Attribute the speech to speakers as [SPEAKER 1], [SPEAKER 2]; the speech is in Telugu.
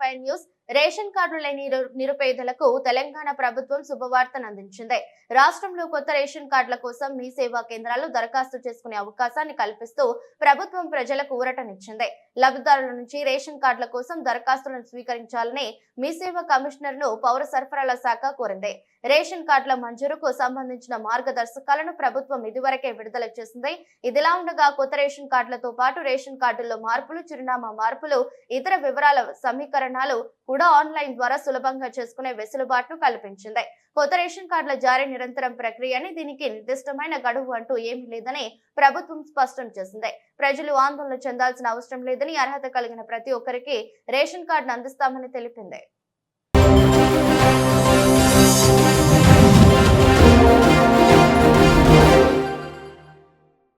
[SPEAKER 1] Five news. రేషన్ కార్డు లేని నిరుపేదలకు తెలంగాణ ప్రభుత్వం శుభవార్తను అందించింది. రాష్ట్రంలో కొత్త రేషన్ కార్డుల కోసం మీ సేవా కేంద్రాలు దరఖాస్తు చేసుకునే అవకాశాన్ని కల్పిస్తూ ప్రభుత్వం ప్రజలకు ఊరటనిచ్చింది. లబ్ధిదారుల నుంచి రేషన్ కార్డుల కోసం దరఖాస్తులను స్వీకరించాలని మీ సేవా కమిషనర్ ను పౌర సరఫరాల శాఖ కోరింది. రేషన్ కార్డుల మంజూరుకు సంబంధించిన మార్గదర్శకాలను ప్రభుత్వం ఇదివరకే విడుదల చేసింది. ఇదిలా ఉండగా కొత్త రేషన్ కార్డులతో పాటు రేషన్ కార్డుల్లో మార్పులు, చిరునామా మార్పులు, ఇతర వివరాల సమీకరణాలు కూడా ఆన్లైన్ ద్వారా సులభంగా చేసుకునే వెసులుబాటును కల్పించింది. కొత్త రేషన్ కార్డుల జారీ నిరంతరం ప్రక్రియ అని, దీనికి నిర్దిష్టమైన గడువు అంటూ ఏమీ లేదని ప్రభుత్వం స్పష్టం చేసింది. ప్రజలు ఆందోళన చెందాల్సిన అవసరం లేదని, అర్హత కలిగిన ప్రతి ఒక్కరికి రేషన్ కార్డును అందిస్తామని తెలిపింది.